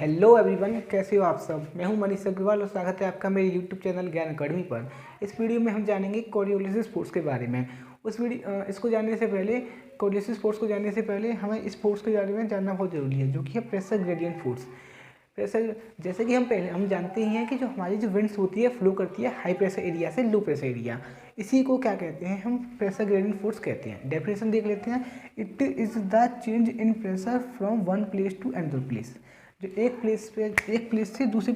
Hello everyone, कैसे हो आप सब। मैं हूं मनीष अग्रवाल और स्वागत है आपका मेरे यूट्यूब चैनल ज्ञान अकाडमी पर। इस वीडियो में हम जानेंगे कोरियोलिसिस फोर्स के बारे में। इसको जानने से पहले कोरियोलिसिस फोर्स को जानने से पहले हमें इस फोर्स के बारे में जानना बहुत ज़रूरी है, जो कि है प्रेशर ग्रेडियंट फोर्स। प्रेशर, जैसे कि हम जानते ही हैं कि जो हमारी जो विंड्स होती है फ्लो करती है हाई प्रेशर एरिया से लो प्रेशर एरिया। इसी को क्या कहते हैं, हम प्रेशर ग्रेडियंट फोर्स कहते हैं। डेफिनेशन देख लेते हैं। It is the change in pressure from one place to another place. जो एक प्लेस से दूसरी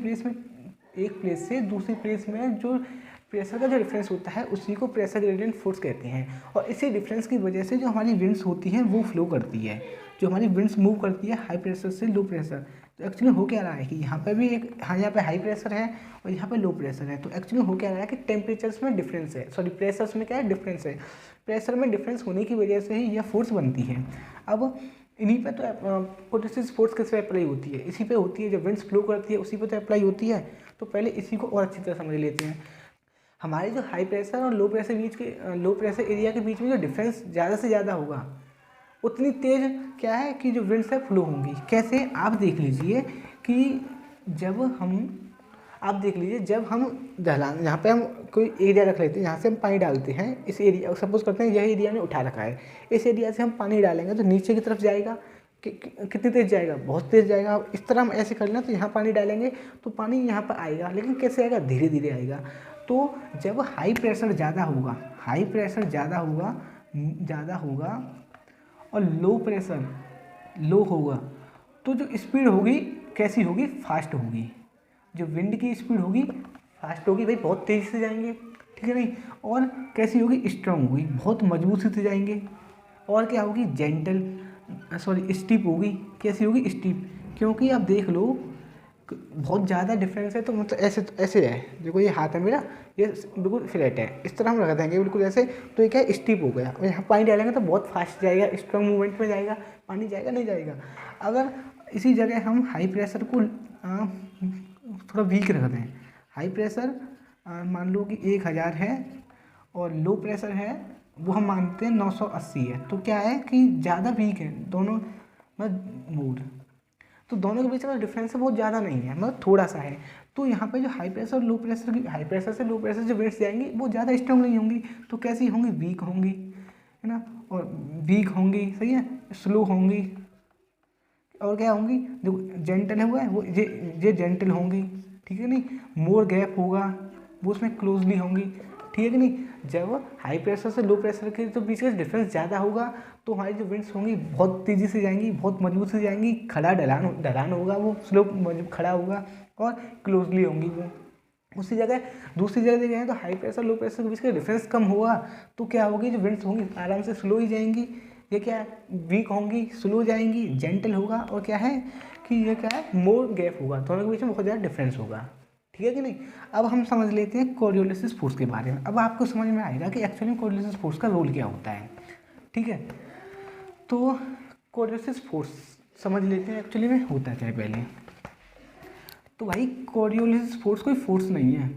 प्लेस में जो प्रेशर का जो डिफरेंस होता है उसी को प्रेशर ग्रेडियंट फोर्स कहते हैं। और इसी डिफरेंस की वजह से जो हमारी विंड्स होती हैं वो फ्लो करती है, जो हमारी विंड्स मूव करती है हाई प्रेशर से लो प्रेशर। तो एक्चुअली हो क्या रहा है कि यहाँ पे भी यहाँ पे हाई प्रेशर है और यहाँ पे लो प्रेशर है। तो एक्चुअली हो क्या रहा है कि टेम्परेचर्स में डिफरेंस है, सॉरी प्रेशर्स में क्या है, डिफरेंस है। प्रेशर में डिफरेंस होने की वजह से ही यह फोर्स बनती है। अब इन्हीं पे तो कोरियोलिसिस फोर्स किस पे अप्लाई होती है, इसी पे होती है। जब विंड्स फ्लो करती है उसी पे तो अप्लाई होती है। तो पहले इसी को और अच्छी तरह समझ लेते हैं। हमारे जो हाई प्रेशर और लो प्रेशर एरिया के बीच में जो डिफरेंस ज़्यादा से ज़्यादा होगा, उतनी तेज़ क्या है कि जो विंड्स है फ्लो होंगी। कैसे, आप देख लीजिए कि जब हम ढलान, यहाँ पे हम कोई एरिया रख लेते हैं, यहाँ से हम पानी डालते हैं। इस एरिया, सपोज करते हैं यह एरिया ने उठा रखा है, इस एरिया से हम पानी डालेंगे तो नीचे की तरफ जाएगा। कितनी तेज़ जाएगा, बहुत तेज़ जाएगा। इस तरह हम ऐसे कर लें तो यहाँ पानी डालेंगे तो पानी यहाँ पर आएगा, लेकिन कैसे आएगा, धीरे धीरे आएगा। तो जब हाई प्रेशर ज़्यादा होगा और लो प्रेशर लो होगा, तो जो स्पीड होगी कैसी होगी, फास्ट होगी। जो विंड की स्पीड होगी फास्ट होगी भाई, बहुत तेज़ी से जाएंगे, ठीक है नहीं। और कैसी होगी, स्ट्रांग होगी, बहुत मजबूती से जाएंगे। और क्या होगी, स्टीप होगी। कैसी होगी, स्टीप। क्योंकि आप देख लो बहुत ज़्यादा डिफरेंस है। तो मतलब ऐसे है, देखो ये हाथ है मेरा, ये बिल्कुल फ्लैट है, इस तरह हम रख देंगे बिल्कुल ऐसे, तो ये क्या है, स्टीप हो गया। और यहाँ पानी डालेंगे तो बहुत फास्ट जाएगा, स्ट्रॉन्ग मूवमेंट में जाएगा, पानी जाएगा नहीं जाएगा। अगर इसी जगह हम हाई प्रेशर को थोड़ा वीक रख दें, हाई प्रेशर मान लो कि 1000 है और लो प्रेशर है वो हम मानते हैं 980 है, तो क्या है कि ज़्यादा वीक है दोनों मूड। तो दोनों के बीच का डिफरेंस बहुत ज़्यादा नहीं है, मतलब थोड़ा सा है। तो यहाँ पे जो हाई प्रेशर हाई प्रेशर से लो प्रेशर जो वेव्स जाएंगी वो ज़्यादा स्ट्रॉन्ग नहीं होंगी। तो कैसी होंगी, वीक होंगी, है ना। और वीक होंगी, सही है, स्लो होंगी। और क्या होंगी, जो जेंटल है वो ये जेंटल होंगी, ठीक है नहीं। मोर गैप होगा, वो उसमें क्लोजली होंगी, ठीक है कि नहीं। जब हाई प्रेशर से लो प्रेशर के तो बीच का डिफरेंस ज़्यादा होगा तो हमारी जो विंड्स होंगी बहुत तेज़ी से जाएंगी, बहुत मजबूत से जाएंगी। खड़ा ढलान होगा, वो स्लो खड़ा होगा और क्लोजली होंगी वो। उसी जगह दूसरी जगह देखें तो हाई प्रेशर लो प्रेशर के बीच का डिफरेंस कम होगा, तो क्या होगी, जो विंड्स होंगी आराम से स्लो ही जाएंगी। ये क्या है, वीक होंगी, स्लो जाएंगी, जेंटल होगा। और क्या है कि ये क्या है, मोर गैप होगा, दोनों के बीच में बहुत ज़्यादा डिफरेंस होगा, ठीक है कि नहीं। अब हम समझ लेते हैं कोरियोलिसिस फोर्स के बारे में। अब आपको समझ में आएगा कि एक्चुअली कोरियोलिसिस फोर्स का रोल क्या होता है, ठीक है। तो कोरियोलिसिस फोर्स समझ लेते हैं एक्चुअली में होता क्या है पहले। तो भाई कोरियोलिसिस फोर्स कोई फोर्स नहीं है,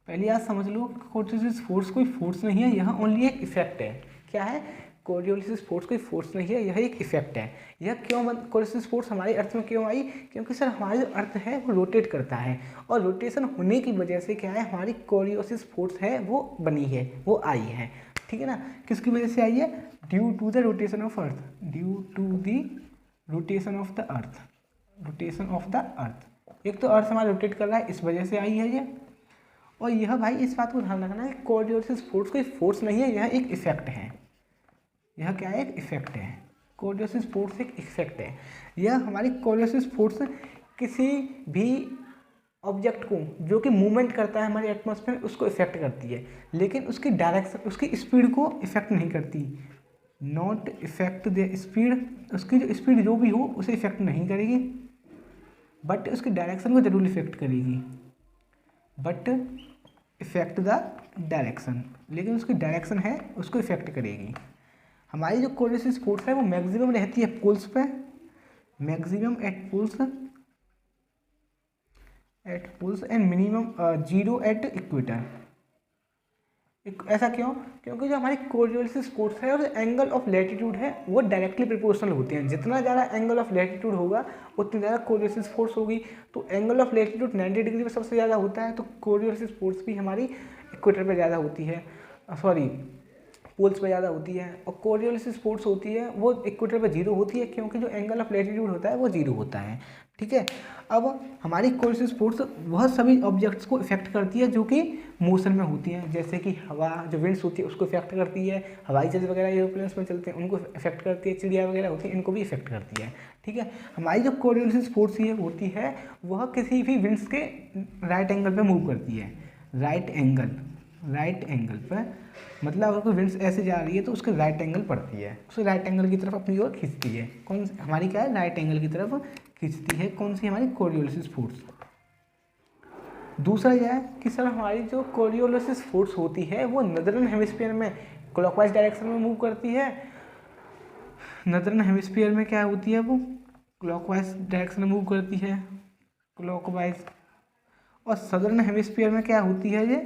पहले आप समझ लो। कोरियोलिसिस फोर्स कोई फोर्स नहीं है, यह ओनली एक इफेक्ट है। क्या है, कोरियोलिसिस फोर्स कोई फोर्स नहीं है, यह एक इफेक्ट है। यह क्यों कोरियोलिसिस फोर्स हमारे अर्थ में क्यों आई, क्योंकि सर हमारा जो अर्थ है वो रोटेट करता है, और रोटेशन होने की वजह से क्या है, हमारी कोरियोलिसिस फोर्स है वो बनी है, वो आई है, ठीक है ना। किसकी वजह से आई है, due to the rotation of earth, due to the rotation of the earth, rotation of the earth. एक तो अर्थ हमारा रोटेट कर रहा है, इस वजह से आई है ये। और यह भाई इस बात को ध्यान रखना है, कोरियोलिसिस फोर्स कोई फोर्स नहीं है, यह एक इफेक्ट है। यह क्या है, एक इफेक्ट है। कोरियोलिसिस फोर्स एक इफेक्ट है। यह हमारी कोरियोलिसिस फोर्स किसी भी ऑब्जेक्ट को जो कि मूवमेंट करता है हमारे एटमॉस्फेयर उसको इफेक्ट करती है, लेकिन उसकी डायरेक्शन, उसकी स्पीड को इफेक्ट नहीं करती। नॉट इफेक्ट द स्पीड, उसकी जो स्पीड जो भी हो उसे इफेक्ट नहीं करेगी, बट उसकी डायरेक्शन को जरूर इफेक्ट करेगी। बट इफेक्ट द डायरेक्शन, लेकिन उसकी डायरेक्शन है उसको इफेक्ट करेगी। हमारी जो कोरियोलिसिस फोर्स है वो मैक्सिमम रहती है पोल्स पे, maximum at poles and minimum zero at equator. ऐसा क्यों? क्योंकि जो हमारी कोरियोलिसिस फोर्स है और एंगल ऑफ लैटिट्यूड है वो डायरेक्टली प्रोपोर्शनल होते हैं। जितना ज़्यादा एंगल ऑफ लैटिट्यूड होगा उतनी ज़्यादा कोरियोलिसिस फोर्स होगी। तो एंगल ऑफ लैटिट्यूड 90 डिग्री पर सबसे ज़्यादा होता है, तो कोरियोलिसिस फोर्स भी हमारी इक्वेटर पर ज़्यादा होती है, सॉरी पोल्स पर ज़्यादा होती है। और कोरियोलिसिस फोर्स होती है वो इक्वेटर पर जीरो होती है, क्योंकि जो एंगल ऑफ लैटिट्यूड होता है वो जीरो होता है। ठीक है, अब हमारी कोरियोलिसिस फोर्स वह सभी ऑब्जेक्ट्स को इफेक्ट करती है जो कि मोशन में होती हैं, जैसे कि हवा, जो विंड्स होती है उसको इफेक्ट करती है, हवाई जहाज वगैरह एरोप्लेन्स में चलते हैं उनको इफेक्ट करती है, चिड़िया वगैरह होती है इनको भी इफेक्ट करती है। ठीक है, हमारी जो कोरियोलिसिस फोर्स ये होती है वह किसी भी विंड्स के राइट एंगल पर मूव करती है। राइट एंगल पर, मतलब अगर कोई विंड्स ऐसे जा रही है तो उसके राइट एंगल पड़ती है, उसे राइट एंगल की तरफ अपनी ओर खींचती है। कौन हमारी क्या है? राइट एंगल की तरफ खींचती है। कौन सी? हमारी कोरियोलिसिस फोर्स। दूसरा यह है कि सर हमारी जो कोरियोलिसिस फोर्स होती है वो नदर्न हेमिस्फीयर में क्लॉकवाइज डायरेक्शन में मूव करती है। नदर्न हेमिस्फीयर में क्या होती है? वो क्लॉकवाइज डायरेक्शन में मूव करती है, क्लॉकवाइज। और सदर्न हेमिस्फीयर में क्या होती है? ये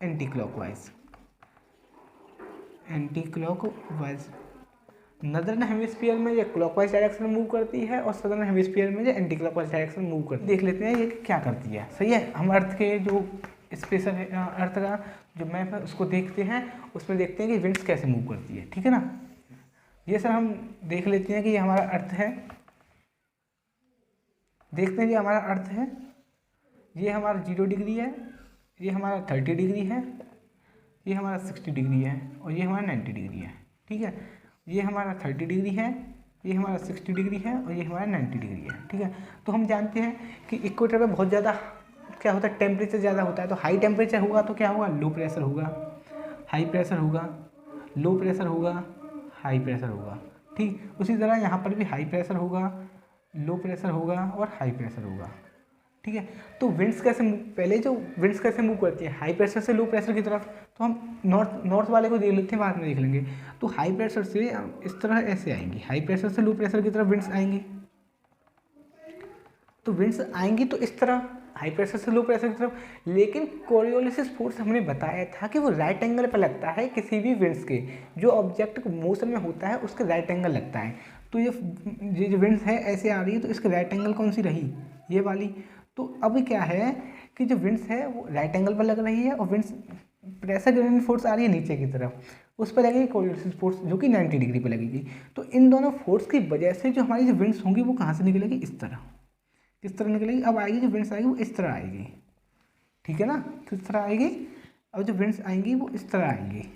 एंटी क्लॉकवाइज। नदर्न हेमिस्फीयर में ये क्लॉकवाइज डायरेक्शन में मूव करती है और सदर्न हेमिस्फीयर में ये एंटी क्लॉकवाइज डायरेक्शन में मूव करती है। देख लेते हैं ये क्या करती है। सही है, हम अर्थ के जो स्पेशल है, अर्थ का जो मैप है उसको देखते हैं, उसमें देखते हैं कि विंड्स कैसे मूव करती है। ठीक है ना, ये सर हम देख लेते हैं कि ये हमारा अर्थ है। देखते हैं ये हमारा अर्थ है, ये हमारा 0 डिग्री है, ये हमारा 30 डिग्री है, ये हमारा 60 डिग्री है और ये हमारा 90 डिग्री है। ठीक है, ये हमारा 30 डिग्री है, ये हमारा 60 डिग्री है और ये हमारा 90 डिग्री है। ठीक है, तो हम जानते हैं कि इक्वेटर पे बहुत ज़्यादा क्या होता है? टेम्परेचर ज़्यादा होता है। तो हाई टेम्परेचर होगा तो क्या होगा? लो प्रेशर होगा, हाई प्रेशर होगा, लो प्रेशर होगा, हाई प्रेशर होगा। ठीक, उसी तरह यहाँ पर भी हाई प्रेशर होगा, लो प्रेशर होगा और हाई प्रेशर होगा। ठीक है, तो विंड्स कैसे पहले जो विंड्स कैसे मूव करती है? हाई प्रेशर से लो प्रेशर की तरफ। तो हम नॉर्थ वाले को देख लेते हैं, बाद में देख लेंगे। तो हाई प्रेशर से इस तरह ऐसे आएंगी, हाई प्रेशर से लो प्रेशर की तरफ विंड्स आएंगी। तो विंड्स आएंगी तो इस तरह हाई प्रेशर से लो प्रेशर की तरफ। लेकिन कोरियोलिसिस फोर्स हमने बताया था कि वो राइट एंगल पर लगता है किसी भी विंड्स के, जो ऑब्जेक्ट मोशन में होता है उसके राइट एंगल लगता है। तो ये जो विंड्स है ऐसे आ रही है तो इसके राइट एंगल कौन सी रही? ये वाली। तो अब क्या है कि जो विंड्स है वो राइट एंगल पर लग रही है और विंड्स प्रेशर ग्रेडिएंट फोर्स आ रही है नीचे की तरफ, उस पर लगेगी कोरियोलिसिस फोर्स जो कि 90 डिग्री पर लगेगी। तो इन दोनों फोर्स की वजह से जो हमारी जो विंड्स होंगी वो कहाँ से निकलेगी? इस तरह, किस तरह निकलेगी? अब आएगी जो विंड्स आएगी वो इस तरह आएगी। ठीक है ना, किस तरह आएगी? अब जो विंड्स आएंगी वो इस तरह आएंगी।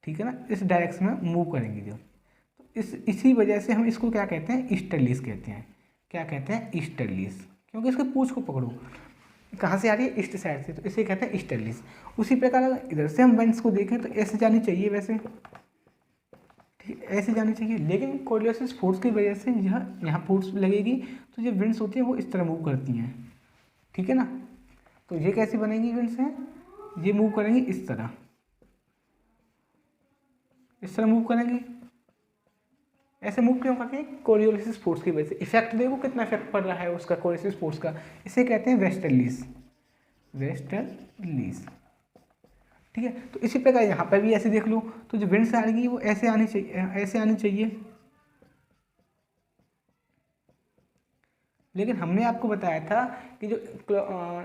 ठीक है ना, इस डायरेक्शन में मूव करेंगी जो। तो इसी वजह से हम इसको क्या कहते हैं? ईस्टर्लीज कहते हैं। क्या कहते हैं? ईस्टर्लीज। क्योंकि इसके पूंछ को पकड़ो, कहाँ से आ रही है? ईस्ट साइड से, तो इसे कहते हैं ईस्टर्लीज। उसी प्रकार अगर इधर से हम विंड्स को देखें तो ऐसे जानी चाहिए, वैसे ठीक ऐसे जानी चाहिए। लेकिन कोरियोलिसिस फोर्स की वजह से यहाँ फोर्स लगेगी तो जो विंड्स होती हैं वो इस तरह मूव करती हैं। ठीक है ना, तो ये कैसी बनेगी विंड्स हैं? ये मूव करेंगी इस तरह, इस तरह मूव करेंगी। ऐसे मूव क्यों करती है? कोरियोलिसिस फोर्स की वजह से। इफेक्ट देखो कितना इफेक्ट पड़ रहा है उसका कोरियोलिसिस फोर्स का। इसे कहते हैं वेस्टर्लीज। ठीक है, तो इसी प्रकार यहाँ पर भी ऐसे देख लो, तो जो विंड्स आएगी वो ऐसे आनी चाहिए, ऐसे आनी चाहिए। लेकिन हमने आपको बताया था कि जो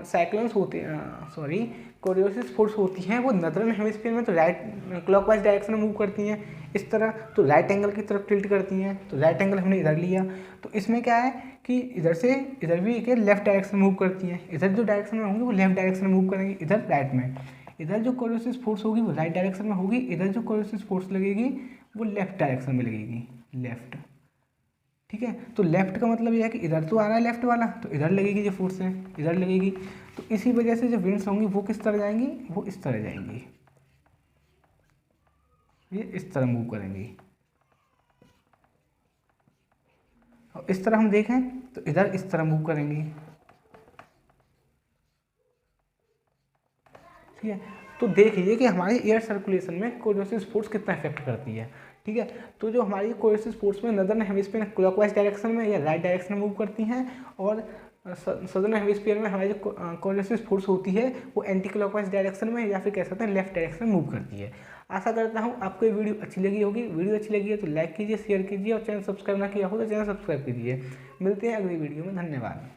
साइक्लोन्स होते हैं, सॉरी कोरियोलिसिस फोर्स होती हैं वो नदर्न हेमिस्फीयर में तो राइट क्लॉकवाइज डायरेक्शन में मूव करती हैं इस तरह, तो राइट एंगल की तरफ टिल्ट करती हैं। तो राइट एंगल हमने इधर लिया, तो इसमें क्या है कि इधर से इधर भी एक लेफ्ट डायरेक्शन में मूव करती हैं। इधर जो डायरेक्शन में होंगी वो लेफ्ट डायरेक्शन में मूव करेंगी, इधर राइट में। इधर जो कोरियोलिसिस फोर्स होगी वो राइट डायरेक्शन में होगी, इधर जो कोरियोलिसिस फोर्स लगेगी वो लेफ्ट डायरेक्शन में लगेगी, लेफ्ट। ठीक है, तो लेफ्ट का मतलब यह है कि इधर तो आ रहा है लेफ्ट वाला, तो इधर लगेगी जो फोर्स है इधर लगेगी। तो इसी वजह से जो विंड्स होंगी वो किस तरह जाएंगी? वो इस तरह जाएंगी, ये इस तरह मूव करेंगी। और इस तरह हम देखें तो इधर इस तरह मूव करेंगी। ठीक है, तो देखिए कि हमारे एयर सर्कुलेशन में कोरियोलिसिस फोर्स कितना इफेक्ट करती है। ठीक है, तो जो हमारी कोरियोलिसिस फोर्स में नदर्न हेमिस्फीयर क्लॉकवाइज डायरेक्शन में या राइट डायरेक्शन में मूव करती हैं और सदर्न हेमिस्फीयर में हमारी जो कॉन्वेक्स फोर्स होती है वो एंटी क्लॉकवाइज डायरेक्शन में या फिर कह सकते हैं लेफ्ट डायरेक्शन में मूव करती है। आशा करता हूँ आपको ये वीडियो अच्छी लगी होगी। वीडियो अच्छी लगी है तो लाइक कीजिए, शेयर कीजिए और चैनल सब्सक्राइब ना किया हो तो चैनल सब्सक्राइब कीजिए। मिलते हैं अगली वीडियो में, धन्यवाद।